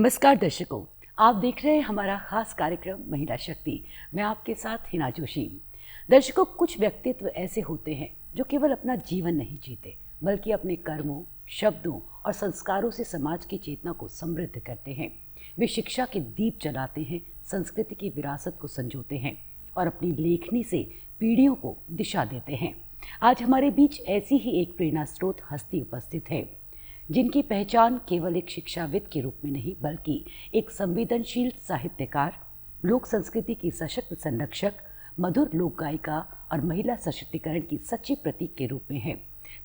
नमस्कार दर्शकों, आप देख रहे हैं हमारा खास कार्यक्रम महिला शक्ति। मैं आपके साथ हिना जोशी। दर्शकों, कुछ व्यक्तित्व ऐसे होते हैं जो केवल अपना जीवन नहीं जीते बल्कि अपने कर्मों, शब्दों और संस्कारों से समाज की चेतना को समृद्ध करते हैं। वे शिक्षा के दीप जलाते हैं, संस्कृति की विरासत को संजोते हैं और अपनी लेखनी से पीढ़ियों को दिशा देते हैं। आज हमारे बीच ऐसी ही एक प्रेरणा स्रोत हस्ती उपस्थित है, जिनकी पहचान केवल एक शिक्षाविद के रूप में नहीं बल्कि एक संवेदनशील साहित्यकार, लोक संस्कृति की सशक्त संरक्षक, मधुर लोक गायिका और महिला सशक्तिकरण की सच्ची प्रतीक के रूप में है।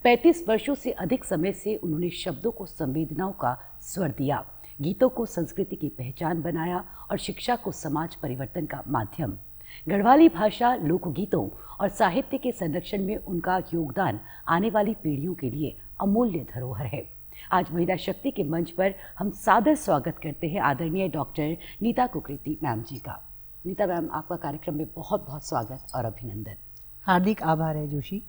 35 वर्षों से अधिक समय से उन्होंने शब्दों को संवेदनाओं का स्वर दिया, गीतों को संस्कृति की पहचान बनाया और शिक्षा को समाज परिवर्तन का माध्यम। गढ़वाली भाषा, लोकगीतों और साहित्य के संरक्षण में उनका योगदान आने वाली पीढ़ियों के लिए अमूल्य धरोहर है। आज महिला शक्ति के मंच पर हम सादर स्वागत करते हैं आदरणीय डॉक्टर नीता कुकरेती मैम जी का। नीता मैम, आपका कार्यक्रम में बहुत बहुत स्वागत और अभिनंदन। हार्दिक आभार है जोशी।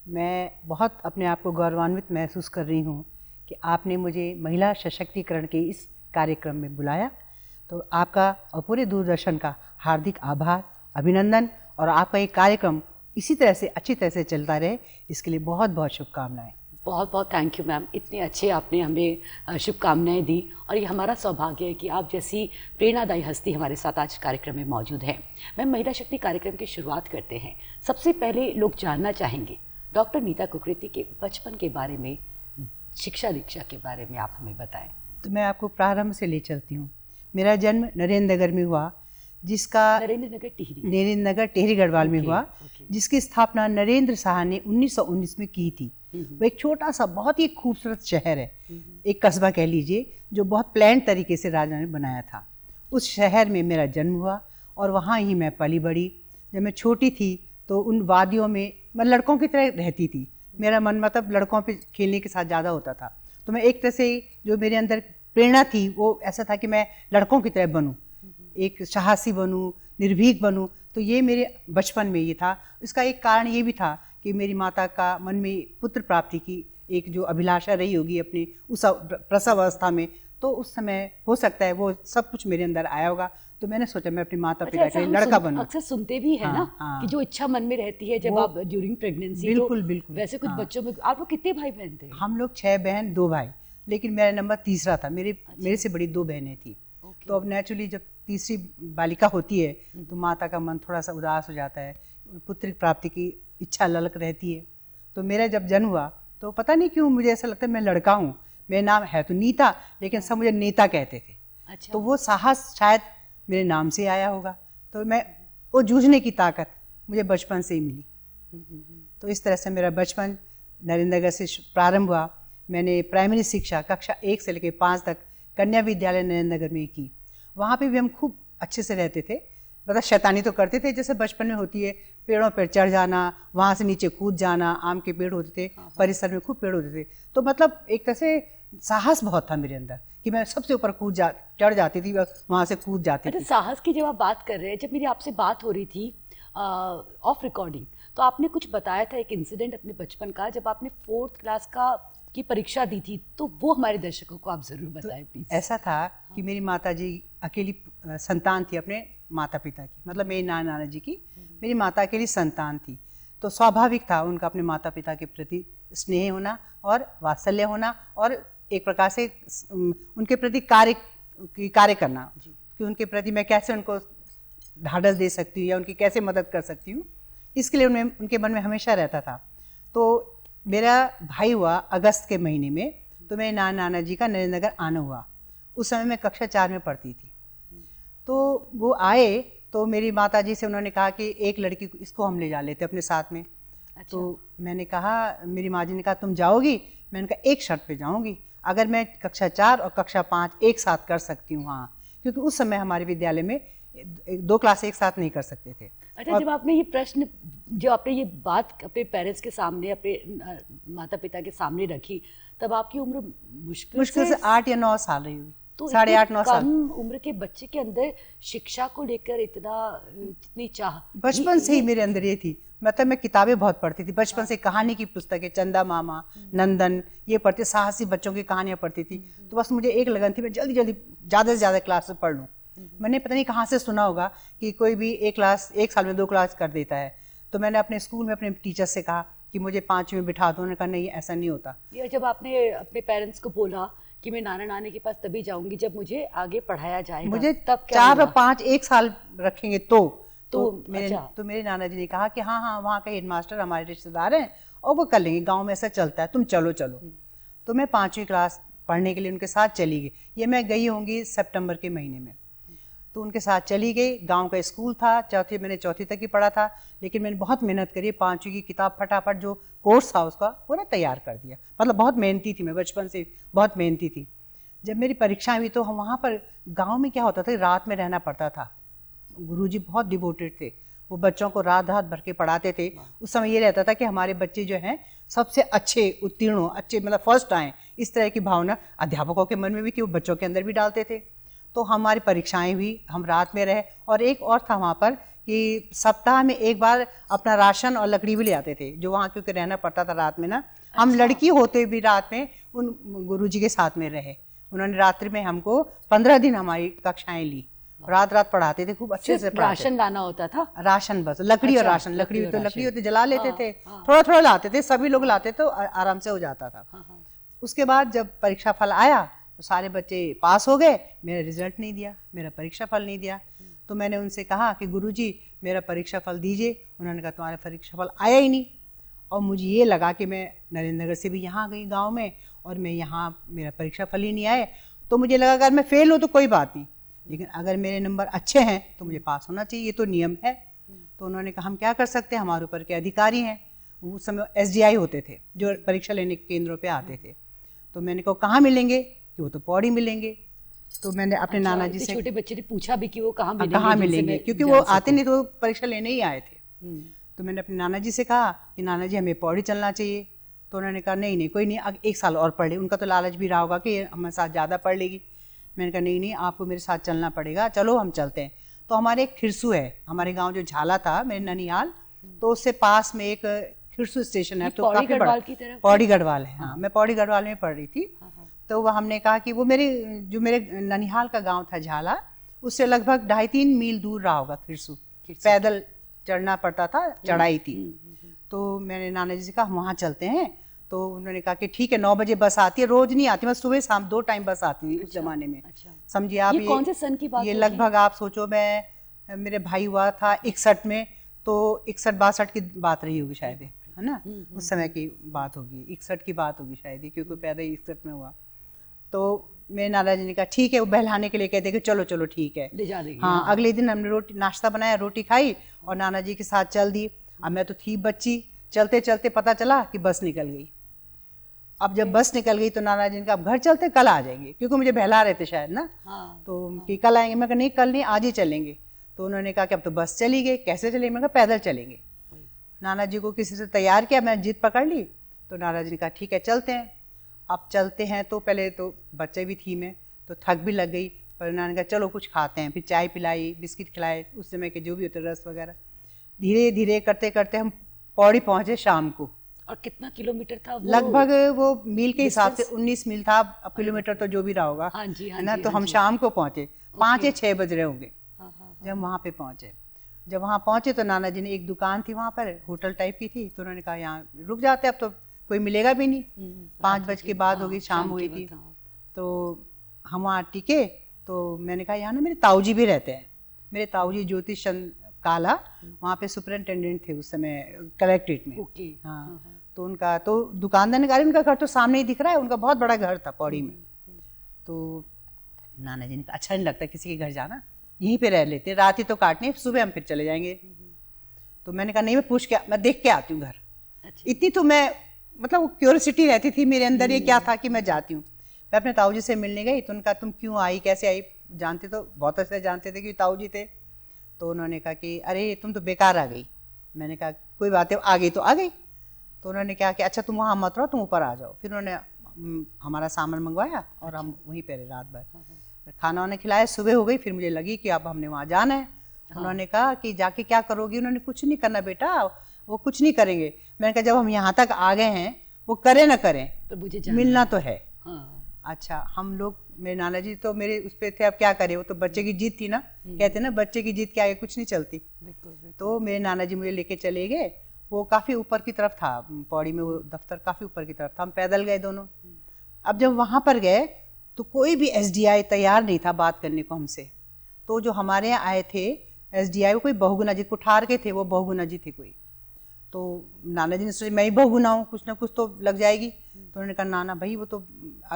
मैं बहुत अपने आप को गौरवान्वित महसूस कर रही हूँ कि आपने मुझे महिला सशक्तिकरण के इस कार्यक्रम में बुलाया। तो आपका और पूरे दूरदर्शन का हार्दिक आभार, अभिनंदन, और आपका ये कार्यक्रम इसी तरह से अच्छी तरह से चलता रहे, इसके लिए बहुत बहुत शुभकामनाएं। बहुत बहुत थैंक यू मैम, इतने अच्छे आपने हमें शुभकामनाएं दी और ये हमारा सौभाग्य है कि आप जैसी प्रेरणादायी हस्ती हमारे साथ आज कार्यक्रम में मौजूद है। मैम, महिला शक्ति कार्यक्रम की शुरुआत करते हैं। सबसे पहले लोग जानना चाहेंगे डॉक्टर नीता कुकरेती के बचपन के बारे में, शिक्षा दीक्षा के बारे में आप हमें बताएं। तो मैं आपको प्रारंभ से ले चलती हूँ। मेरा जन्म नरेंद्र नगर में हुआ, जिसका नरेंद्र नगर टिहरी गढ़वाल में हुआ, जिसकी स्थापना नरेंद्र शाह ने 1919 में की थी। वो एक छोटा सा बहुत ही खूबसूरत शहर है, एक कस्बा कह लीजिए, जो बहुत प्लान तरीके से राजा ने बनाया था। उस शहर में मेरा जन्म हुआ और वहाँ ही मैं पली बड़ी। जब मैं छोटी थी तो उन वादियों में मैं लड़कों की तरह रहती थी। मेरा मन मतलब लड़कों पे खेलने के साथ ज़्यादा होता था। तो मैं एक तरह से जो मेरे अंदर प्रेरणा थी वो ऐसा था कि मैं लड़कों की तरह बनूं, एक साहसी बनूं, निर्भीक बनूं। तो ये मेरे बचपन में ये था। इसका एक कारण ये भी था कि मेरी माता का मन में पुत्र प्राप्ति की एक जो अभिलाषा रही होगी अपनी उस प्रसव अवस्था में, तो उस समय हो सकता है वो सब कुछ मेरे अंदर आया होगा। तो मैंने सोचा मैं अपने माता पिता के लिए लड़का बनूं। अक्सर सुनते भी है ना कि जो इच्छा मन में रहती है जब आप ड्यूरिंग प्रेगनेंसी। बिल्कुल बिल्कुल। वैसे कुछ बच्चों में आप लोग कितने भाई बहन थे? हम लोग 6 बहन 2 भाई, लेकिन मेरा नंबर तीसरा था। मेरे से बड़ी 2 बहनें थी। तो अब नेचुरली जब तीसरी बालिका होती है तो माता का मन थोड़ा सा उदास हो जाता है, पुत्र प्राप्ति की इच्छा ललक रहती है। तो मेरा जब जन्म हुआ तो पता नहीं क्यों मुझे ऐसा लगता है मैं लड़का हूँ। मेरा नाम है तो नीता, लेकिन सब मुझे नेता कहते थे। अच्छा। तो वो साहस शायद मेरे नाम से आया होगा। तो मैं वो जूझने की ताकत मुझे बचपन से ही मिली। तो इस तरह से मेरा बचपन नरेंद्र नगर से प्रारंभ हुआ। मैंने प्राइमरी शिक्षा कक्षा 1 से लेकर 5 तक कन्या विद्यालय नरेंद्र नगर में की। वहाँ पे भी हम खूब अच्छे से रहते थे। मतलब शैतानी तो करते थे जैसे बचपन में होती है, पेड़ों पर चढ़ जाना, वहाँ से नीचे कूद जाना। आम के पेड़ होते थे, परिसर में खूब पेड़ होते थे। तो मतलब एक तरह से साहस बहुत था मेरे अंदर कि मैं सबसे ऊपर चढ़ जाती थी, वहाँ से कूद जाती थी। साहस की जब आप बात कर रहे हैं, जब मेरी आपसे बात हो रही थी ऑफ रिकॉर्डिंग, तो आपने कुछ बताया था एक इंसिडेंट अपने बचपन का, जब आपने 4th क्लास की परीक्षा दी थी। तो वो हमारे दर्शकों को आप जरूर बताएं प्लीज। ऐसा था कि मेरी माता जी अकेली संतान थी अपने माता पिता की, मतलब मेरी नाना जी की। मेरी माता अकेली संतान थी, तो स्वाभाविक था उनका अपने माता पिता के प्रति स्नेह होना और वात्सल्य होना और एक प्रकार से उनके प्रति कार्य करना कि उनके प्रति मैं कैसे उनको ढाढ़स दे सकती हूँ या उनकी कैसे मदद कर सकती हूँ, इसके लिए उनके मन में हमेशा रहता था। तो मेरा भाई हुआ अगस्त के महीने में, तो मेरे नाना जी का नरेंद्र नगर आना हुआ। उस समय मैं कक्षा 4 में पढ़ती थी। तो वो आए तो मेरी माता जी से उन्होंने कहा कि एक लड़की को इसको हम ले जा लेते अपने साथ में। अच्छा। तो मैंने कहा, मेरी माँ जी ने कहा तुम जाओगी? मैंने कहा एक शर्त पे जाऊँगी, अगर मैं कक्षा 4 और कक्षा 5 एक साथ कर सकती हूँ। हाँ, क्योंकि उस समय हमारे विद्यालय में 2 क्लास एक साथ नहीं कर सकते थे। अच्छा, जब आपने ये प्रश्न, जो आपने ये बात अपने पेरेंट्स के सामने, अपने माता पिता के सामने रखी, तब आपकी उम्र मुश्किल से 8 या 9 साल रही होगी। तो 8.5-9 साल कम उम्र के बच्चे के अंदर शिक्षा को लेकर इतनी चाह बचपन से ही मेरे अंदर ये थी। मतलब मैं किताबें बहुत पढ़ती थी बचपन से, कहानी की पुस्तकें, चंदा मामा, नंदन, ये पढ़ती, साहसी बच्चों की कहानियाँ पढ़ती थी। तो बस मुझे एक लगन थी, मैं जल्दी जल्दी ज़्यादा से ज़्यादा क्लास पढ़ लूँ। मैंने पता नहीं कहाँ से सुना होगा कि कोई भी एक साल में 2 क्लास कर देता है। तो मैंने अपने स्कूल में अपने टीचर से कहा कि मुझे 5वीं में बिठा दो। उन्होंने कहा नहीं, ऐसा नहीं होता। ये जब आपने अपने पेरेंट्स को बोला कि मैं नाना नानी के पास तभी जाऊंगी जब मुझे आगे पढ़ाया जाएगा, मुझे तब क्या 4 और 5 एक साल रखेंगे तो अच्छा। मेरे नाना जी ने कहा कि हाँ हाँ, वहाँ का हेडमास्टर हमारे रिश्तेदार हैं और वो कर लेंगे, गांव में ऐसा चलता है, तुम चलो चलो। तो मैं 5वीं क्लास पढ़ने के लिए उनके साथ चली गई। ये मैं गई होंगी सितंबर के महीने में। तो उनके साथ चली गई। गांव का स्कूल था, मैंने चौथी तक ही पढ़ा था, लेकिन मैंने बहुत मेहनत करी। 5वीं की किताब फटाफट जो कोर्स था उसका पूरा तैयार कर दिया। मतलब बहुत मेहनती थी मैं, बचपन से बहुत मेहनती थी। जब मेरी परीक्षाएं हुई तो हम वहाँ पर गांव में क्या होता था, रात में रहना पड़ता था। गुरुजी बहुत डिवोटेड थे, वो बच्चों को रात रात भर के पढ़ाते थे। उस समय ये रहता था कि हमारे बच्चे जो हैं सबसे अच्छे उत्तीर्ण हो, अच्छे मतलब फर्स्ट आएँ, इस तरह की भावना अध्यापकों के मन में भी थी, वो बच्चों के अंदर भी डालते थे। तो हमारी परीक्षाएं हुई, हम रात में रहे। और एक और था वहाँ पर कि सप्ताह में एक बार अपना राशन और लकड़ी भी ले आते थे, जो वहाँ क्योंकि रहना पड़ता था रात में ना। हम लड़की होते भी रात में उन गुरुजी के साथ में रहे। उन्होंने रात्रि में हमको 15 दिन हमारी कक्षाएं ली, रात रात पढ़ाते थे, खूब अच्छे से पढ़ाते। राशन लाना होता था? राशन बस, लकड़ी और राशन। लकड़ी होती जला लेते थे, थोड़ा थोड़ा लाते थे, सभी लोग लाते तो आराम से हो जाता था। उसके बाद जब परीक्षा फल आया तो सारे बच्चे पास हो गए, मेरा रिजल्ट नहीं दिया, मेरा परीक्षा फल नहीं दिया। तो मैंने उनसे कहा कि गुरुजी मेरा परीक्षा फल दीजिए। उन्होंने कहा तुम्हारा परीक्षा फल आया ही नहीं। और मुझे ये लगा कि मैं नरेंद्र नगर से भी यहाँ आ गई गाँव में और मैं यहाँ मेरा परीक्षा फल ही नहीं आए। तो मुझे लगा अगर मैं फेल हूँ तो कोई बात नहीं, लेकिन अगर मेरे नंबर अच्छे हैं तो मुझे पास होना चाहिए, ये तो नियम है। तो उन्होंने कहा हम क्या कर सकते हैं, हमारे ऊपर के अधिकारी हैं। उस समय SDI होते थे जो परीक्षा लेने के केंद्रों पे आते थे। तो मैंने कहा कहाँ मिलेंगे, कि वो तो पौड़ी मिलेंगे। तो मैंने अपने नाना जी से, छोटे बच्चे ने पूछा भी कि वो कहाँ मिलेंगे क्योंकि वो आते नहीं तो परीक्षा लेने ही आए थे। तो मैंने अपने नाना जी से कहा कि नाना जी हमें पौड़ी चलना चाहिए। तो उन्होंने कहा नहीं नहीं कोई नहीं, एक साल और पढ़ ले। उनका तो लालच भी रहा होगा कि हमारे साथ ज़्यादा पढ़ लेगी। मैंने कहा नहीं नहीं, आपको मेरे साथ चलना पड़ेगा, चलो हम चलते हैं। तो हमारे एक खिरसू है, हमारे गाँव जो झाला था मेरे ननिहाल, तो उससे पास में एक खिरसू स्टेशन है, तो काफ़ी बड़ा। पौड़ी गढ़वाल है, हाँ। मैं पौड़ी गढ़वाल में पढ़ रही थी। तो वह हमने कहा कि वो मेरे ननिहाल का गांव था झाला, उससे लगभग 2.5-3 मील दूर रहा होगा खिरसू। पैदल चढ़ना पड़ता था, चढ़ाई थी। तो मैंने नाना जी से कहा वहाँ चलते हैं। तो उन्होंने कहा कि ठीक है, 9 बजे बस आती है, रोज नहीं आती, बस सुबह शाम 2 टाइम बस आती थी उस जमाने में। समझिए आप, ये कौन से सन की बात? ये लगभग आप सोचो, मेरे भाई हुआ था 61 में, तो 61-62 की बात रही होगी शायद, है ना, उस समय की बात होगी, 61 की बात होगी शायद, क्योंकि पैदा ही 61 में हुआ। तो मेरे नाना जी ने कहा ठीक है, वो बहलाने के लिए कहते कि चलो चलो ठीक है, ले जा देंगे। हाँ, अगले दिन हमने नाश्ता बनाया, रोटी खाई और नाना जी के साथ चल दी। अब मैं तो थी बच्ची, चलते चलते पता चला कि बस निकल गई। अब जब बस निकल गई तो नाना जी ने कहा अब घर चलते, कल आ जाएंगे, क्योंकि मुझे बहला रहे थे शायद ना। तो कि कल आएंगे, मैं कहा नहीं कल नहीं, आज ही चलेंगे। तो उन्होंने कहा कि अब तो बस चली गई, कैसे चलेंगे? मैं कहा पैदल चलेंगे। नाना जी को किसी से तैयार किया, मैं जिद पकड़ ली। तो नाना जी ने कहा ठीक है चलते हैं। अब चलते हैं तो पहले तो बच्चे भी थी मैं, तो थक भी लग गई, पर नाना ने कहा चलो कुछ खाते हैं। फिर चाय पिलाई, बिस्किट खिलाए, उस समय के जो भी होते रस वगैरह। धीरे धीरे करते करते हम पौड़ी पहुँचे शाम को। और कितना किलोमीटर था वो? लगभग वो मील के हिसाब से 19 मील था, अब किलोमीटर तो जो भी रहा होगा, है ना। तो हम शाम को पहुँचे, 5 या 6 बज रहे होंगे जब वहाँ पे पहुँचे। जब वहाँ पहुँचे तो नाना जी ने, एक दुकान थी वहाँ पर, होटल टाइप की थी, तो उन्होंने कहा यहाँ रुक जाते, अब तो कोई मिलेगा भी नहीं, 5 बज के बाद होगी, शाम हुई थी। तो हम वहाँ टिके। तो मैंने कहा यहाँ ना मेरे ताऊजी भी रहते हैं, मेरे ताऊजी ज्योतिष चंद काला वहाँ पे सुपरिटेंडेंट थे उस समय कलेक्ट्रेट में। हाँ, तो उनका तो दुकानदार ने कहा उनका घर तो सामने ही दिख रहा है, उनका बहुत बड़ा घर था पौड़ी में। तो नाना जी ने कहा अच्छा नहीं लगता किसी के घर जाना, यहीं पे रह लेते, रात ही तो काटनी, सुबह हम फिर चले जाएंगे। तो मैंने कहा नहीं, मैं देख के आती हूँ घर। इतनी तो मैं, मतलब क्यूरियोसिटी रहती थी मेरे अंदर, ये क्या था कि मैं जाती हूँ। मैं अपने ताऊ जी से मिलने गई तो उनका तुम क्यों आई, कैसे आई? जानते तो बहुत अच्छे जानते थे कि ताऊ जी थे। तो उन्होंने कहा कि अरे तुम तो बेकार आ गई। मैंने कहा कोई बात है, आ गई तो आ गई। तो उन्होंने कहा कि अच्छा तुम वहाँ मत रहो, तुम ऊपर आ जाओ। फिर उन्होंने हमारा सामान मंगवाया और हम वहीं पे रहे रात भर। खाना वाना खिलाया, सुबह हो गई, फिर मुझे लगी कि अब हमने वहाँ जाना है। उन्होंने कहा कि जाके क्या करोगी? उन्होंने कुछ नहीं करना बेटा, वो कुछ नहीं करेंगे। मैंने कहा जब हम यहाँ तक आ गए हैं, वो करें ना करें तो मुझे मिलना तो है। हाँ। अच्छा, हम लोग, मेरे नाना जी तो मेरे उस पे थे, अब क्या करें, वो तो बच्चे की जीत थी ना, कहते ना बच्चे की जीत के आगे कुछ नहीं चलती। बिल्कुल, बिल्कुल। तो मेरे नाना जी मुझे लेके चले गए, वो काफ़ी ऊपर की तरफ था, पौड़ी में वो दफ्तर काफ़ी ऊपर की तरफ था, हम पैदल गए दोनों। अब जब वहाँ पर गए तो कोई भी एसडीआई तैयार नहीं था बात करने को हमसे। तो जो हमारे यहाँ आए थे एसडीआई, वो कोई बहुगुना जी, कुठार के थे, वो बहुगुना जी थे कोई। तो नाना जी ने सोचा मैं ही बहुगुना हूँ, कुछ ना कुछ तो लग जाएगी। तो उन्होंने कहा नाना भाई वो तो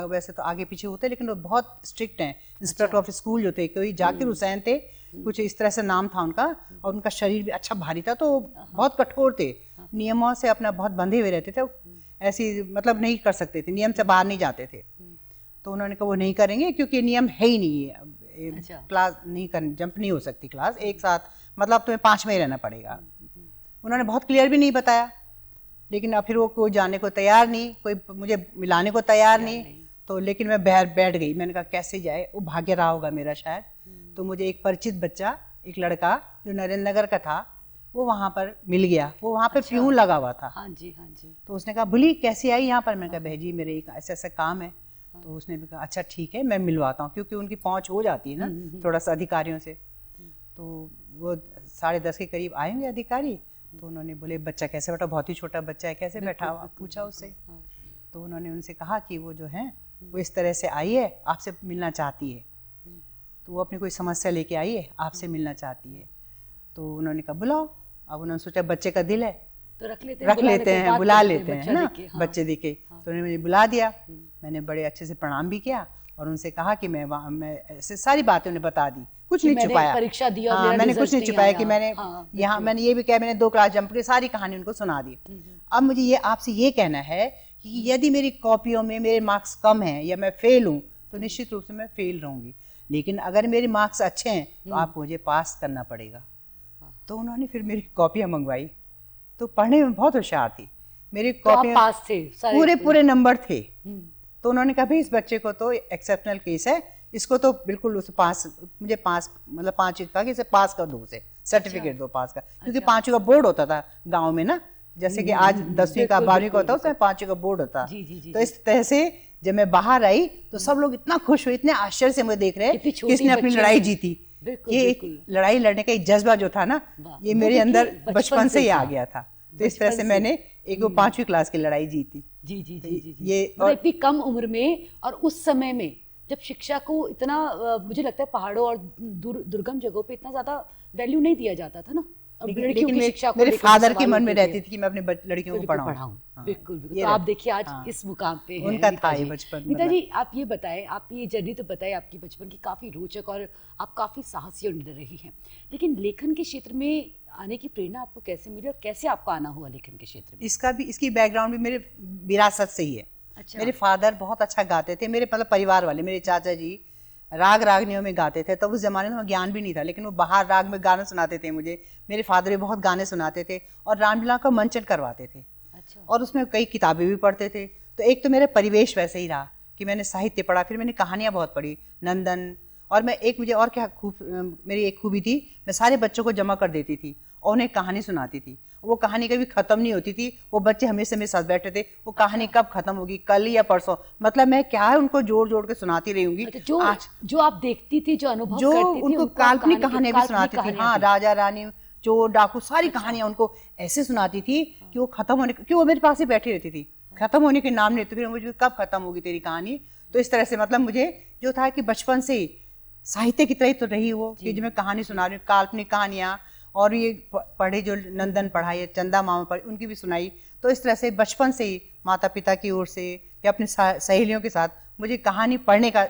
वैसे तो आगे पीछे होते, लेकिन वो बहुत स्ट्रिक्ट हैं। इंस्पेक्टर ऑफ स्कूल जो थे, कोई जाकिर हुसैन थे, कुछ इस तरह से नाम था उनका, और उनका शरीर भी अच्छा भारी था, तो बहुत कठोर थे, नियमों से अपना बहुत बंधे हुए रहते थे, ऐसी मतलब नहीं कर सकते थे, नियम से बाहर नहीं जाते थे। तो उन्होंने कहा वो नहीं करेंगे क्योंकि नियम है ही नहीं है। क्लास नहीं कर, जंप नहीं हो सकती क्लास एक साथ, मतलब तुम्हें 5 में ही रहना पड़ेगा। उन्होंने बहुत क्लियर भी नहीं बताया, लेकिन अब फिर वो कोई जाने को तैयार नहीं, कोई मुझे मिलाने को तैयार नहीं। तो लेकिन मैं बैठ गई, मैंने कहा कैसे जाए, वो भाग्य रहा होगा मेरा शायद। तो मुझे एक परिचित बच्चा, एक लड़का जो नरेंद्र नगर का था, वो वहाँ पर मिल गया, वो वहाँ पे प्यून लगा हुआ था। हाँ जी, हाँ जी। तो उसने कहा भूली कैसे आई यहाँ पर? मैंने कहा बहन जी मेरे एक ऐसा ऐसा काम है। तो उसने भी कहा अच्छा ठीक है मैं मिलवाता हूँ, क्योंकि उनकी पहुँच हो जाती है ना थोड़ा सा अधिकारियों से। तो वो 10:30 के करीब आएंगे अधिकारी। तो उन्होंने बोले बच्चा कैसे बैठा, बहुत ही छोटा बच्चा है, कैसे बैठा हुआ, पूछा उससे। तो उन्होंने उनसे कहा कि वो जो है वो इस तरह से आई है, आपसे मिलना चाहती है। तो वो अपनी कोई समस्या लेके आई है, आपसे मिलना चाहती है। तो उन्होंने कहा बुलाओ। अब उन्होंने सोचा बच्चे का दिल है तो रख लेते हैं, बुला लेते हैं ना, बच्चे दिखे। हाँ। तो उन्होंने मुझे बुला दिया, मैंने बड़े अच्छे से प्रणाम भी किया और उनसे कहा कि मैं ऐसे सारी बातें उन्हें बता दी, कुछ नहीं छुपाया। परीक्षा दी और हाँ, मेरा मैंने कुछ नहीं छुपाया कि मैंने यहाँ, मैंने ये भी कहा मैंने 2 क्लास जंप की सारी कहानी उनको सुना दी। अब मुझे ये आपसे ये कहना है कि यदि मेरी कॉपियों में मेरे मार्क्स कम हैं या मैं फेल हूँ तो निश्चित रूप से मैं फेल रहूँगी, लेकिन अगर मेरे मार्क्स अच्छे हैं तो आपको मुझे पास करना पड़ेगा। तो उन्होंने फिर मेरी कॉपियाँ मंगवाई, तो पढ़ने में बहुत होशियार थी, मेरी कॉपियाँ पास थे, पूरे नंबर थे। तो उन्होंने कहा भाई इस बच्चे को तो एक्सेप्शनल केस है, इसको तो बिल्कुल उसे पास, मुझे पास मतलब 5 का कि इसे पास कर दो, उसे सर्टिफिकेट दो पास का, क्योंकि 5 का बोर्ड होता था गांव में ना, जैसे कि आज 10वीं का 12वीं का होता है, उसमें 5 का बोर्ड होता। तो इस तरह से जब मैं बाहर आई तो सब लोग इतना खुश हुए, इतने आश्चर्य से मुझे देख रहे हैं कि इसने अपनी लड़ाई जीती। ये एक लड़ाई लड़ने का एक जज़्बा जो था ना, ये मेरे अंदर बचपन से ही आ गया था। तो इस तरह से मैंने एक वो 5वीं क्लास की लड़ाई जीती। जी जी जी जी, ये और इतनी कम उम्र में, और उस समय में जब शिक्षा को इतना मुझे लगता है पहाड़ों और दुर्गम जगहों पे इतना ज़्यादा वैल्यू नहीं दिया जाता था ना। लेकिन मेरे फादर के मन में रहती थी कि मैं अपने लड़कियों को पढ़ाऊं। बिल्कुल बिल्कुल। तो आप देखिए आज इस मुकाम पे हैं उनका था ये बचपन। नीता जी आप ये बताएं, आप ये जर्नी तो बताएं आपकी बचपन की, काफ़ी रोचक और आप काफ़ी साहसी और निडर रही हैं, लेकिन लेखन के क्षेत्र में आने की प्रेरणा आपको कैसे मिली और कैसे आपको आना हुआ लेखन के क्षेत्र में? इसकी बैकग्राउंड भी मेरे विरासत से ही है। अच्छा। मेरे फादर बहुत अच्छा गाते थे, मेरे मतलब परिवार वाले, मेरे चाचा जी राग रागनियों में गाते थे। तो उस ज़माने में ज्ञान भी नहीं था, लेकिन वो बाहर राग में गाने सुनाते थे मुझे। मेरे फादर भी बहुत गाने सुनाते थे और रामलीला का मंचन करवाते थे। अच्छा। और उसमें कई किताबें भी पढ़ते थे। तो एक तो मेरा परिवेश वैसे ही रहा कि मैंने साहित्य पढ़ा, फिर मैंने कहानियाँ बहुत पढ़ी, नंदन। और मैं एक, मुझे और क्या मेरी एक खूबी थी, मैं सारे बच्चों को जमा कर देती थी और उन्हें कहानी सुनाती थी। वो कहानी कभी ख़त्म नहीं होती थी, वो बच्चे हमेशा मेरे साथ बैठे थे, वो कहानी कब ख़त्म होगी, कल या परसों, मतलब मैं क्या है उनको जोड़ जोड़ के सुनाती रही होंगी। जो आप देखती थी, जो अनुभव जो करती थी, उनको काल्पनिक कहानियाँ भी सुनाती थी। हाँ, राजा रानी, चोर डाकू, सारी कहानियाँ उनको ऐसे सुनाती थी कि वो ख़त्म होने, कि वो मेरे पास ही बैठी रहती थी, ख़त्म होने के नाम नहीं, तो फिर मुझे कब ख़त्म होगी तेरी कहानी। तो इस तरह से मतलब मुझे जो था कि बचपन से ही साहित्य की तरह ही तो रही वो, कि जो मैं कहानी सुना रही हूँ, काल्पनिक कहानियाँ, और ये पढ़े जो नंदन पढ़ाई, चंदा मामा पढ़ी, उनकी भी सुनाई। तो इस तरह से बचपन से ही माता पिता की ओर से या अपनी सहेलियों के साथ मुझे कहानी पढ़ने का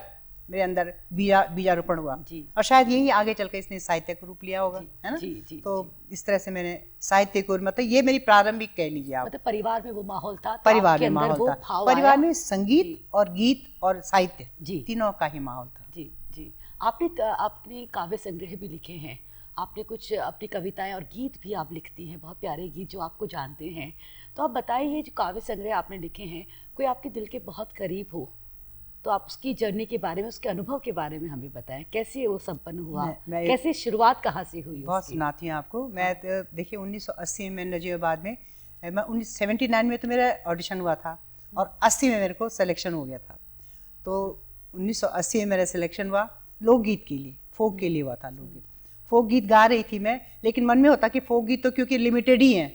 मेरे अंदर बीजारोपण हुआ। और शायद यही आगे चल के इसने साहित्य को रूप लिया होगा, है ना। तो इस तरह से मैंने साहित्य को, मतलब ये मेरी प्रारंभिक कह लीजिए आप, मतलब परिवार में वो माहौल था, परिवार में माहौल था, परिवार में संगीत और गीत और साहित्य तीनों का ही माहौल था। जी जी। आपने काव्य संग्रह भी लिखे हैं, आपने कुछ अपनी कविताएं और गीत भी आप लिखती हैं, बहुत प्यारे गीत जो आपको जानते हैं। तो आप बताइए, जो काव्य संग्रह आपने लिखे हैं, कोई आपके दिल के बहुत करीब हो? तो आप उसकी जर्नी के बारे में, उसके अनुभव के बारे में हमें बताएं, कैसे वो संपन्न हुआ, कैसे शुरुआत कहाँ से हुई? बहुत सुनाती हूँ आपको। मैं तो देखिए 1980 में नजीबाबाद में, मैं 1979 में तो मेरा ऑडिशन हुआ था और 80 में मेरे को सिलेक्शन हो गया था। तो 1980 में मेरा सिलेक्शन हुआ लोकगीत के लिए, फोक के लिए हुआ था लोकगीत। फोक गीत गा रही थी मैं, लेकिन मन में होता कि फोक गीत तो क्योंकि लिमिटेड ही हैं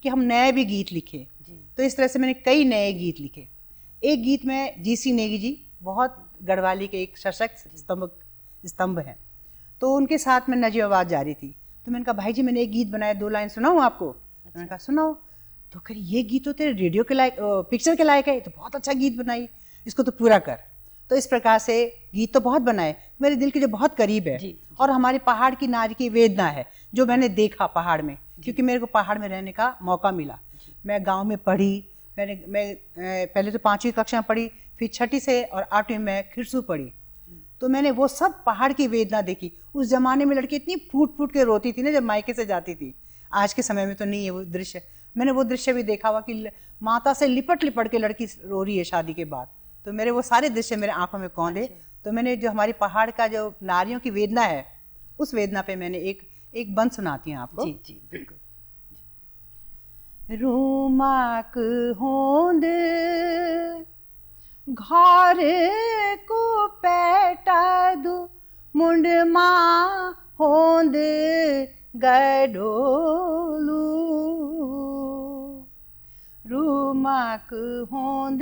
कि हम नए भी गीत लिखे, तो इस तरह से मैंने कई नए गीत लिखे। एक गीत में जीसी नेगी जी, बहुत गढ़वाली के एक सशक्त स्तंभ हैं, तो उनके साथ मैं नजीबाबाद जा रही थी। तो मैंने कहा भाई जी मैंने एक गीत बनाया, 2 लाइन सुनाऊँ आपको? मैंने कहा सुनाओ। तो कह ये गीत तो तेरे रेडियो के लायक, पिक्चर के लायक है, तो बहुत अच्छा गीत बनाई, इसको तो पूरा कर। तो इस प्रकार से गीत तो बहुत बनाए, मेरे दिल के जो बहुत करीब है। जी। और हमारे पहाड़ की नारी की वेदना है, जो मैंने देखा पहाड़ में, क्योंकि मेरे को पहाड़ में रहने का मौका मिला। मैं गांव में पढ़ी, मैं पहले तो 5वीं कक्षा में पढ़ी, फिर 6ठी से और 8वीं में खिरसू पढ़ी। तो मैंने वो सब पहाड़ की वेदना देखी। उस जमाने में लड़की इतनी फूट फूट के रोती थी ना जब मायके से जाती थी, आज के समय में तो नहीं है वो दृश्य। मैंने वो दृश्य भी देखा हुआ कि माता से लिपट लिपट के लड़की रो रही है शादी के बाद। तो मेरे वो सारे दृश्य मेरे आंखों में कौंधे। तो मैंने जो हमारी पहाड़ का जो नारियों की वेदना है, उस वेदना पे मैंने एक बंद सुनाती हूँ आपको। जी जी बिल्कुल। रूमाक होंद घर को पैटा दू मुंड माँ होंद गडोलू। रूमाक होंद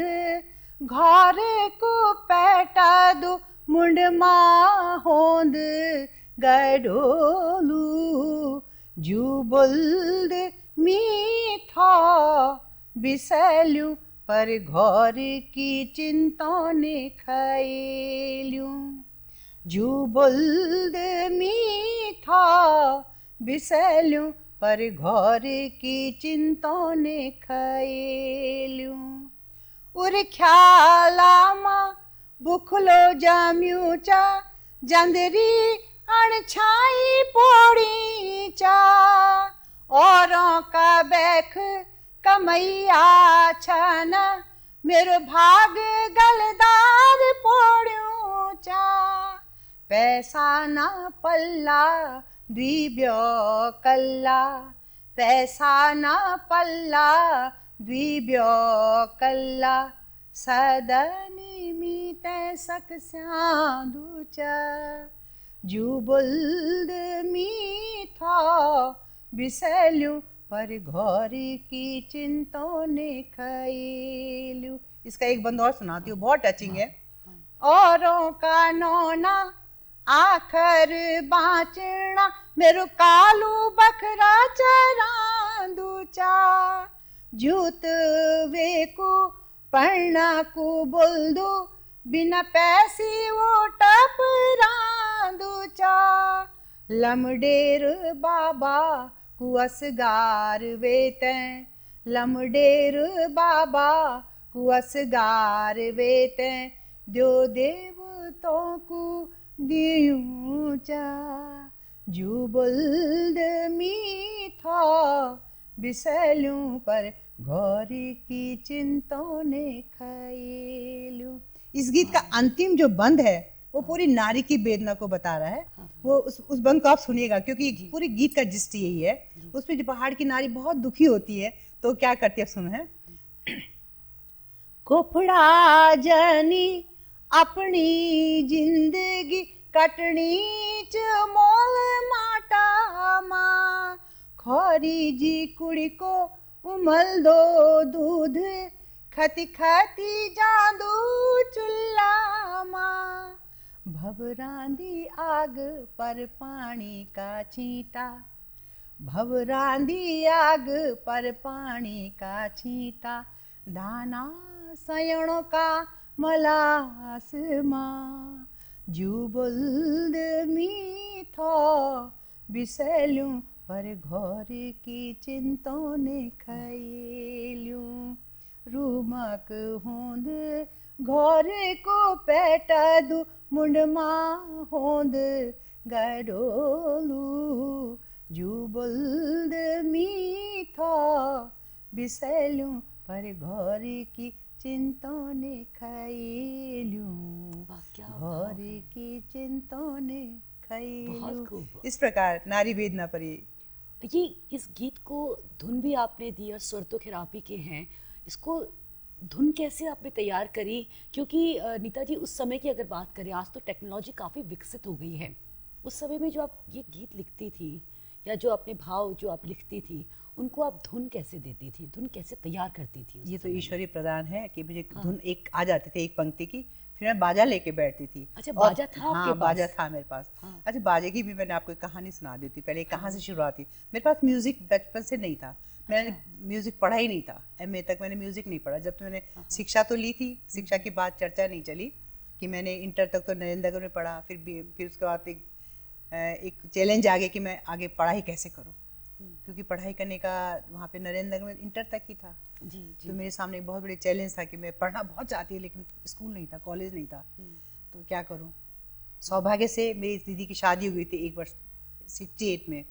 घर को पैटा दू मुंड माँ होंद गडोलू। जू बोल्द मीठा बिसैल्यूं पर घर की चिंता ने खैल्यूं। जू बोल्द मीठा बिसैल्यूं पर घर की चिंता ने खैल्यूं। उर ख्याला मां बुखलो जाम्यूं चा जंदरी अणछाई पोड़ी चा। औरों का बैख कमैया छन मेरो भाग गलदार पोड़्यूं चा। पैसा ना पल्ला द्विब्यो कल्ला, पैसा ना पल्ला द्विब्यो कल्ला। सदनी मीते सक स्यांदू चा। जू बोल्द मीठा बिसैल्यूं पर घर की चिंता ने खैल्यूं। इसका एक बंद और सुनाती हूँ, बहुत टचिंग है। औरों का नौना आखर बाँचना मेरो कालू बखरा चरांदू चा। जूत वेकू पढ़ना को बोल दो बिना पैसी वो टपरांदू चा। लमडेर बाबा कुअसगार वेतें, लमडेर बाबा कुअसगार वेतें। द्यो देवतों को दियूं चा। जू बोल्द मीठा बिसैल्यूं पर घर की चिंता ने खैल्यूं। इस गीत का अंतिम जो बंद है वो पूरी नारी की वेदना को बता रहा है। वो उस बंद को आप सुनिएगा, क्योंकि पूरी गीत का जिस्ट यही है। उसमें जो पहाड़ की नारी बहुत दुखी होती है तो क्या करती है, सुनो है। कोपड़ा जनी अपनी जिंदगी कटनी च मोल माटा मां। खोरी जी कुड़ी को उमल दो दूध खती खती जादू चुल्ला मां। भवरांदी आग पर पानी का छींटा, भवरांदी आग पर पानी का छींटा। दाना सयणों का मलास मां। जू बोल्द मीठा बिसैल्यूं पर घर की चिंता ने खैल्यूं। रूमक होंद घर को पैटा दू मुंड मां होंद गडोलू। जू बोल्द मीठा बिसैल्यूं पर घर की चिंतों ने खैलूं, भोर की चिंतों ने खैलूं। इस प्रकार नारी भेद न परे। ये इस गीत को धुन भी आपने दी और स्वर तो खैर आप ही के हैं, इसको धुन कैसे आपने तैयार करी? क्योंकि नीता जी उस समय की अगर बात करें, आज तो टेक्नोलॉजी काफ़ी विकसित हो गई है, उस समय में जो आप ये गीत लिखती थी या जो अपने भाव जो आप लिखती थी, उनको आप धुन कैसे देती थी, धुन कैसे तैयार करती थी? ये तो ईश्वरीय प्रदान है कि मुझे धुन एक आ जाती थी एक पंक्ति की, फिर मैं बाजा लेके बैठती थी। अच्छा, बाजा था आपके हाँ, पास? बाजा था मेरे पास। हाँ। अच्छा, बाजे की भी मैंने आपको एक कहानी सुना देती। पहले कहाँ से शुरुआत हुई। मेरे पास म्यूजिक बचपन से नहीं था। मैंने म्यूजिक पढ़ा ही नहीं था। एमए तक मैंने म्यूजिक नहीं पढ़ा। जब तो मैंने शिक्षा तो ली थी, शिक्षा की बात चर्चा नहीं चली कि मैंने इंटर तक तो नरेंद्र नगर में पढ़ा। फिर उसके बाद एक चैलेंज आ गया कि मैं आगे पढ़ाई कैसे करूँ, क्योंकि पढ़ाई करने का वहाँ पे नरेंद्र नगर में इंटर तक ही था। जी। तो मेरे सामने एक बहुत बड़ी चैलेंज था कि मैं पढ़ना बहुत चाहती हूँ लेकिन स्कूल नहीं था, कॉलेज नहीं था, तो क्या करूँ। सौभाग्य से मेरी दीदी की शादी हुई थी एक वर्ष 68 में।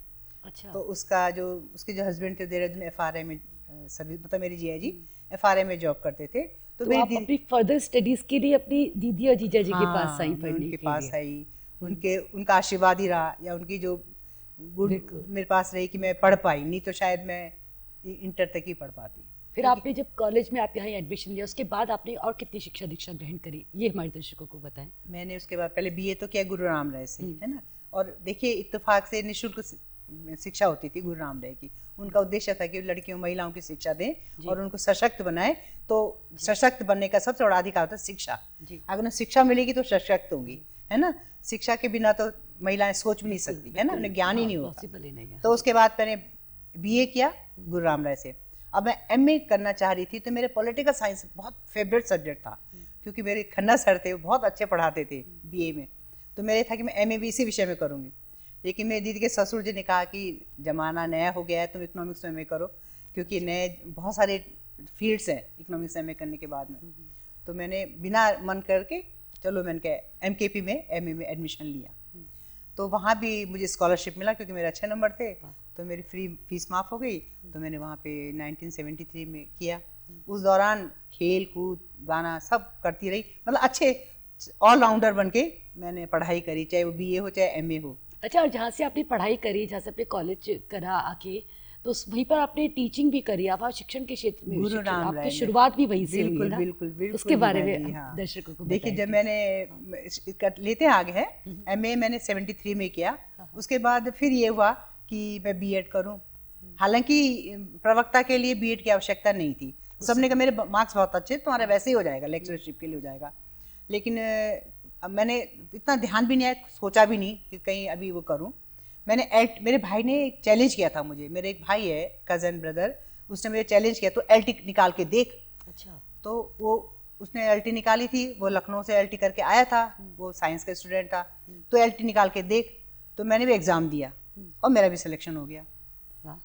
अच्छा। तो उसके जो हस्बैंड थे देहरादून FRI में सर्विस, मतलब मेरे जिया जी FRI में जॉब करते थे। तो मेरी आप अपनी फर्दर स्टडीज के लिए अपनी दीदी और जीजा जी के पास आई पढ़ने उनके के पास लिए? आई। उनका आशीर्वाद ही रहा, या उनकी जो गुड मेरे पास रही कि मैं पढ़ पाई, नहीं तो शायद मैं इंटर तक ही पढ़ पाती। फिर आपने जब कॉलेज में आप यहाँ एडमिशन लिया, उसके बाद आपने और कितनी शिक्षा दीक्षा ग्रहण करी, ये हमारे दर्शकों को बताएं। मैंने उसके बाद पहले BA तो किया गुरु राम राय से, है ना। और देखिए, इत्तेफाक से निःशुल्क शिक्षा होती थी गुरु राम राय की। उनका उद्देश्य था कि लड़कियों महिलाओं की शिक्षा दें और उनको सशक्त बनाए। तो सशक्त बनने का सबसे बड़ा अधिकार होता है शिक्षा। अगर उन्हें शिक्षा मिलेगी तो सशक्त होंगी, है ना। शिक्षा के बिना तो महिलाएं सोच भी नहीं सकती, है ना, उन्हें ज्ञान ही नहीं होता। तो उसके बाद मैंने BA किया गुरु राम राय से। अब मैं MA करना चाह रही थी, तो मेरे पॉलिटिकल साइंस बहुत फेवरेट सब्जेक्ट था, क्योंकि मेरे खन्ना सर थे, वो बहुत अच्छे पढ़ाते थे BA में। तो मेरे था कि मैं MA भी इसी विषय में करूँगी। लेकिन मेरी दीदी के ससुर जी ने कहा कि ज़माना नया हो गया है, तुम इकोनॉमिक्स में MA करो, क्योंकि नए बहुत सारे फील्ड्स हैं इकोनॉमिक्स MA करने के बाद में। तो मैंने बिना मन करके चलो मैंने कहा MKP में MA में एडमिशन लिया। तो वहाँ भी मुझे स्कॉलरशिप मिला, क्योंकि मेरे अच्छे नंबर थे, तो मेरी फ्री फीस माफ़ हो गई। तो मैंने वहाँ पे 1973 में किया। उस दौरान खेल कूद गाना सब करती रही, मतलब अच्छे ऑलराउंडर बन के मैंने पढ़ाई करी, चाहे वो BA हो चाहे MA हो। अच्छा, और जहाँ से आपने पढ़ाई करी, जहाँ से आपने कॉलेज करा आके, तो वहीं पर आपने टीचिंग भी करी, आप शिक्षण के क्षेत्र में गुरु राम राय आपकी शुरुआत भी वहीं से हुई है ना? बिल्कुल उसके बारे में दर्शकों को देखिए, जब मैंने लेते आगे है MA मैंने 73 में किया। उसके बाद फिर ये हुआ कि मैं B.Ed करूं। हालांकि प्रवक्ता के लिए B.Ed की आवश्यकता नहीं थी। सबने कहा मेरे मार्क्स बहुत अच्छे, तुम्हारा वैसे ही हो जाएगा, लेक्चरशिप के लिए हो जाएगा। लेकिन अब मैंने इतना ध्यान भी नहीं आया, सोचा भी नहीं कि कहीं अभी वो करूं। मेरे भाई ने एक चैलेंज किया था मुझे। मेरे एक भाई है, कज़न ब्रदर, उसने मुझे चैलेंज किया, तो LT निकाल के देख। अच्छा। तो वो उसने LT निकाली थी, वो लखनऊ से LT करके आया था, वो साइंस का स्टूडेंट था। तो LT निकाल के देख, तो मैंने भी एग्ज़ाम दिया और मेरा भी सिलेक्शन हो गया।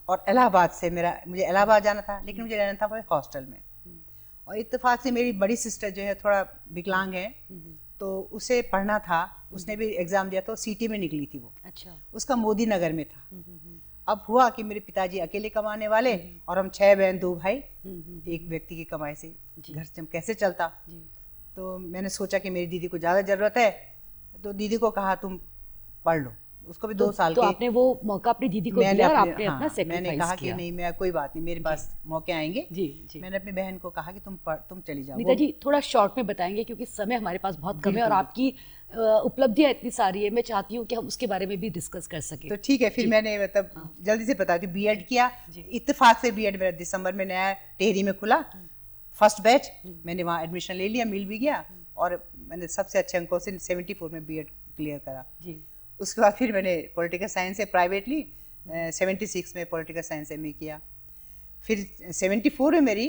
और इलाहाबाद से मुझे इलाहाबाद जाना था, लेकिन मुझे रहना था वो हॉस्टल में। और इत्तेफाक से मेरी बड़ी सिस्टर जो है थोड़ा विकलांग है, तो उसे पढ़ना था, उसने भी एग्ज़ाम दिया, तो CT में निकली थी वो। अच्छा। उसका मोदी नगर में था। अब हुआ कि मेरे पिताजी अकेले कमाने वाले और हम 6 बहन 2 भाई, एक व्यक्ति की कमाई से घर से कैसे चलता। तो मैंने सोचा कि मेरी दीदी को ज़्यादा ज़रूरत है, तो दीदी को कहा तुम पढ़ लो। उसको भी 2 साल तो आपने वो मौका अपनी दीदी को दिया और आपने अपना सेक्रीफाइस किया। मैंने कहा कि नहीं, मैं कोई बात नहीं, मेरे पास मौके आएंगे। जी। मैंने अपनी बहन को कहा कि तुम चली जाओ। नीता जी, थोड़ा शॉर्ट में बताएंगे, क्योंकि समय हमारे पास बहुत कम है और आपकी उपलब्धियां इतनी सारी है, मैं चाहती हूँ कि हम उसके बारे में भी डिस्कस कर सकें। तो ठीक है, फिर मैंने मतलब जल्दी से बताती हूँ, B.Ed किया। इत्तेफाक से B.Ed मेरा दिसंबर में नया टेहरी में खुला, फर्स्ट बैच। मैंने वहाँ एडमिशन ले लिया, मिल भी गया, और मैंने सबसे अच्छे अंकों से 74 में B.Ed क्लियर करा। उसके बाद फिर मैंने पॉलिटिकल साइंस से प्राइवेटली 76 में पॉलिटिकल साइंस MA किया। फिर 74 में मेरी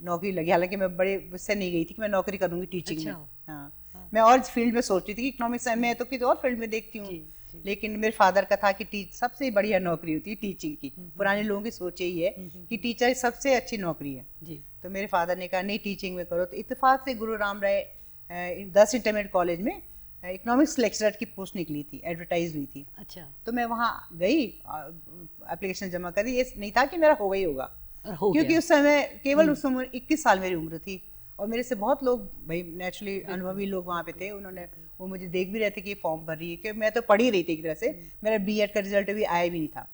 नौकरी लगी। हालांकि मैं बड़े उससे नहीं गई थी कि मैं नौकरी करूँगी टीचिंग में। हाँ, मैं और फील्ड में सोच रही थी कि इकोनॉमिक्स MA है तो किसी और फील्ड में देखती हूँ। लेकिन मेरे फादर का था कि सबसे बढ़िया नौकरी होती है टीचिंग की। पुराने लोगों की सोच यही है कि टीचर सबसे अच्छी नौकरी है। तो मेरे फादर ने कहा नहीं, टीचिंग में करो। तो इत्तेफाक से गुरु राम राय 10 इंटरमीडिएट कॉलेज में इकोनॉमिक्स लेक्चरर की पोस्ट निकली थी, एडवर्टाइज हुई थी। अच्छा। तो मैं वहाँ गई, एप्लीकेशन जमा करी। ये नहीं था कि मेरा हो गई होगा, क्योंकि उस समय केवल उस समय 21 साल मेरी उम्र थी और मेरे से बहुत लोग भाई नेचुरली अनुभवी लोग वहाँ पे थे, उन्होंने वो मुझे देख भी रहे थे कि ये फॉर्म भर रही है, कि मैं तो पढ़ ही रही थी एक तरह से, मेरा बीएड का रिजल्ट भी आया भी नहीं था,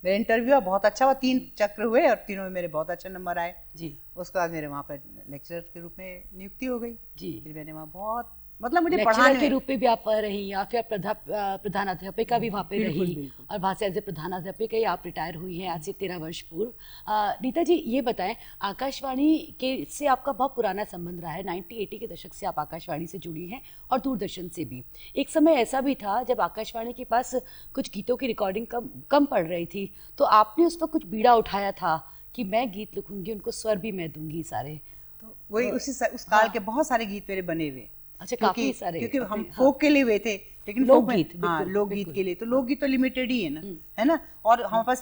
मेरा इंटरव्यू बहुत अच्छा हुआ, 3 चक्र हुए और तीनों में मेरे बहुत अच्छे नंबर आए जी। उसके बाद मेरे वहाँ पर लेक्चरर के रूप में नियुक्ति हो गई जी। फिर मैंने वहाँ बहुत मतलब मुझे पढ़ाने के रूप में भी आप रही या फिर प्रधानाध्यापिका भी वहाँ पे रही और वहाँ से एज ए प्रधानाध्यापिका ही आप रिटायर हुई हैं आज से 13 वर्ष पूर्व। नीता जी ये बताएं, आकाशवाणी के से आपका बहुत पुराना संबंध रहा है, 1980 के दशक से आप आकाशवाणी से जुड़ी हैं और दूरदर्शन से भी। एक समय ऐसा भी था जब आकाशवाणी के पास कुछ गीतों की रिकॉर्डिंग कम पड़ रही थी, तो आपने उस पर कुछ बीड़ा उठाया था कि मैं गीत लिखूंगी, उनको स्वर भी मैं दूंगी सारे। तो वही उस काल के बहुत सारे गीत मेरे बने हुए। अच्छा, काफी सारे, क्योंकि हम फोक के लिए हुए थे, लेकिन लोकगीत, हाँ लोकगीत के लिए, तो लोकगीत तो लिमिटेड ही है ना, है ना, और हमारे पास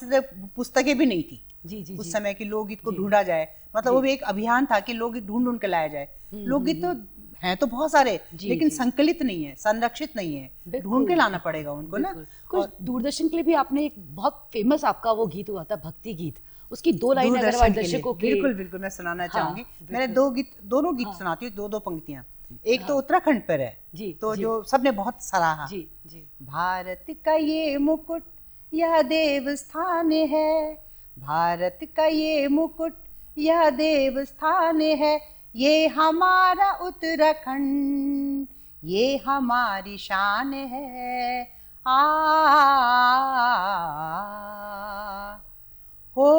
पुस्तकें भी नहीं थी जी उस समय की लोकगीत को ढूंढा जाए, मतलब वो भी एक अभियान था कि लोकगीत ढूंढ के लाया जाए। लोकगीत तो हैं तो बहुत सारे, लेकिन संकलित नहीं है, संरक्षित नहीं है, ढूंढ के लाना पड़ेगा उनको ना। कुछ दूरदर्शन के लिए भी आपने एक बहुत फेमस आपका वो गीत हुआ था, भक्ति गीत, उसकी 2 लाइनें अगर दर्शकों के, बिल्कुल मैं सुनाना चाहूंगी। मैंने दोनों गीत सुनाती हूँ, 2 पंक्तियां। एक तो उत्तराखंड पर है जी, तो जी, जो सबने बहुत सराहा जी, जी। भारत का ये मुकुट यह देवस्थान है, भारत का ये मुकुट यह देवस्थान है, ये हमारा उत्तराखंड ये हमारी शान है। आ हो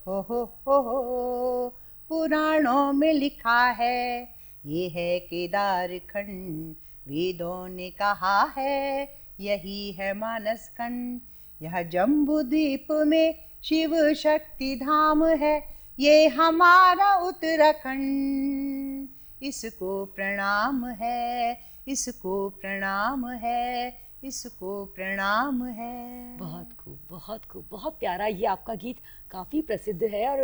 हो पुराणों में लिखा है, ये है केदार खंड, वेदों ने कहा है, यही है मानस खंड, यह जम्बू द्वीप में शिव शक्ति धाम है, ये हमारा उत्तराखंड, इसको प्रणाम है, इसको प्रणाम है, इसको प्रणाम है। बहुत खूब, बहुत खूब, बहुत प्यारा। ये आपका गीत काफ़ी प्रसिद्ध है और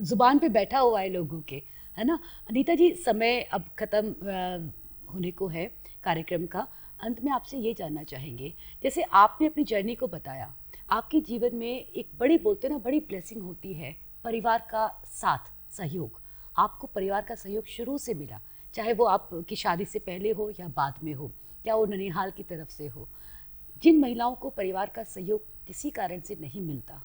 ज़ुबान पे बैठा हुआ है लोगों के, है ना। अनीता जी, समय अब ख़त्म होने को है कार्यक्रम का। अंत में आपसे ये जानना चाहेंगे, जैसे आपने अपनी जर्नी को बताया, आपके जीवन में एक बड़ी, बोलते ना, बड़ी ब्लेसिंग होती है परिवार का साथ, सहयोग। आपको परिवार का सहयोग शुरू से मिला, चाहे वो आपकी शादी से पहले हो या बाद में हो, या वो ननिहाल की तरफ से हो। जिन महिलाओं को परिवार का सहयोग किसी कारण से नहीं मिलता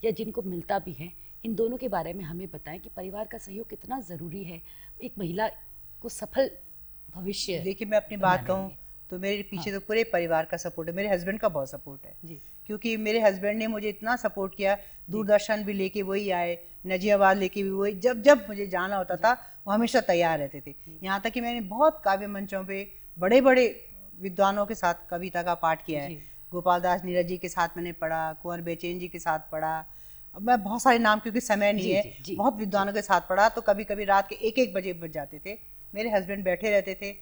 या जिनको मिलता भी है, इन दोनों के बारे में हमें बताएं कि परिवार का सहयोग कितना ज़रूरी है एक महिला को सफल भविष्य। देखिए, मैं अपनी बात कहूँ तो मेरे पीछे तो पूरे परिवार का सपोर्ट है, मेरे हस्बैंड का बहुत सपोर्ट है जी। क्योंकि मेरे हस्बैंड ने मुझे इतना सपोर्ट किया, दूरदर्शन भी लेके वही आए, नजीबाबाद लेके भी वही, जब जब मुझे जाना होता था वो हमेशा तैयार रहते थे। यहाँ तक कि मैंने बहुत काव्य मंचों पे बड़े बड़े विद्वानों के साथ कविता का पाठ किया है। गोपाल दास नीरज जी के साथ मैंने पढ़ा, कुंवर बेचैन जी के साथ पढ़ा, अब मैं बहुत सारे नाम, क्योंकि समय नहीं है, बहुत विद्वानों के साथ पढ़ा। तो कभी कभी रात के 1-1 बजे बज जाते थे, मेरे हस्बैंड बैठे रहते थे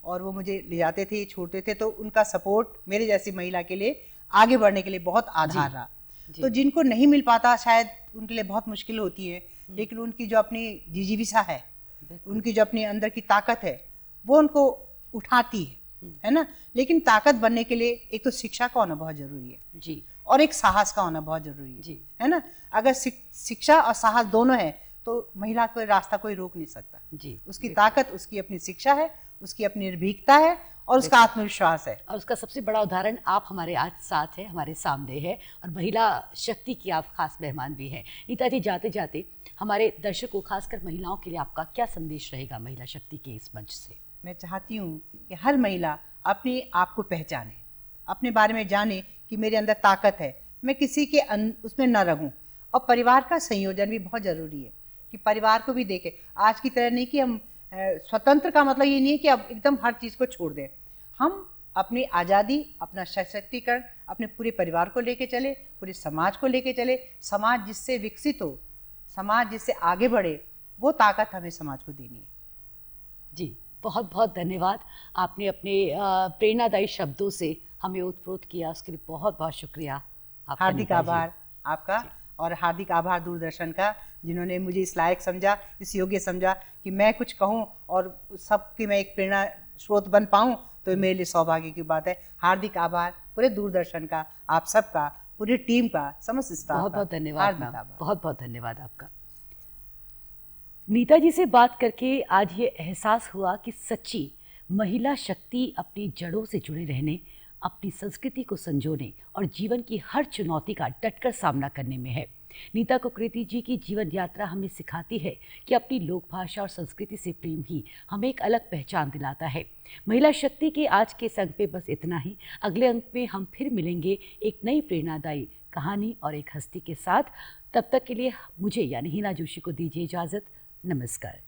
और वो मुझे ले जाते थे, छोड़ते थे। तो उनका सपोर्ट मेरे जैसी महिला के लिए आगे बढ़ने के लिए बहुत आधार रहा। तो जिनको नहीं मिल पाता शायद उनके लिए बहुत मुश्किल होती है, लेकिन उनकी जो अपनी जिजीविषा है, उनकी जो अपनी अंदर की ताकत है, वो उनको उठाती है ना। लेकिन ताकत बनने के लिए एक तो शिक्षा का होना बहुत जरूरी है जी, और एक साहस का होना बहुत जरूरी है जी, है ना। अगर शिक्षा और साहस दोनों है तो महिला को रास्ता कोई रोक नहीं सकता जी। उसकी ताकत उसकी अपनी शिक्षा है, उसकी अपनी निर्भीकता है और उसका आत्मविश्वास है। और उसका सबसे बड़ा उदाहरण आप हमारे आज साथ है, हमारे सामने है, और महिला शक्ति की आप खास मेहमान भी हैं। नीता जी, जाते जाते हमारे दर्शकों, खासकर महिलाओं के लिए आपका क्या संदेश रहेगा महिला शक्ति के इस मंच से? मैं चाहती हूँ कि हर महिला अपने आप को पहचाने, अपने बारे में जाने कि मेरे अंदर ताकत है, मैं किसी के उसमें न रहूं। और परिवार का संयोजन भी बहुत ज़रूरी है कि परिवार को भी देखें। आज की तरह नहीं कि हम स्वतंत्र का मतलब ये नहीं है कि अब एकदम हर चीज़ को छोड़ दें। हम अपनी आज़ादी, अपना सशक्तिकरण अपने पूरे परिवार को लेके चले, पूरे समाज को लेके चले। समाज जिससे विकसित हो, समाज जिससे आगे बढ़े, वो ताकत हमें समाज को देनी है जी। बहुत बहुत धन्यवाद, आपने अपने प्रेरणादायी शब्दों से हमें ओतप्रोत किया, उसके लिए बहुत बहुत शुक्रिया। हार्दिक आभार आपका, और हार्दिक आभार दूरदर्शन का, जिन्होंने मुझे इस लायक समझा, इस योग्य समझा कि मैं कुछ कहूं और सबकी मैं एक प्रेरणा स्रोत बन पाऊं, तो मेरे लिए सौभाग्य की बात है। हार्दिक आभार पूरे दूरदर्शन का, आप सबका, पूरी टीम का, समस्त स्टाफ का। बहुत बहुत धन्यवाद, बहुत बहुत धन्यवाद आपका। नीता जी से बात करके आज ये एहसास हुआ कि सच्ची महिला शक्ति अपनी जड़ों से जुड़े रहने, अपनी संस्कृति को संजोने और जीवन की हर चुनौती का डटकर सामना करने में है। नीता कुकरेती जी की जीवन यात्रा हमें सिखाती है कि अपनी लोक भाषा और संस्कृति से प्रेम ही हमें एक अलग पहचान दिलाता है। महिला शक्ति के आज के इस अंक पे बस इतना ही। अगले अंक में हम फिर मिलेंगे एक नई प्रेरणादायी कहानी और एक हस्ती के साथ। तब तक के लिए मुझे यानी हिना जोशी को दीजिए इजाज़त। नमस्कार।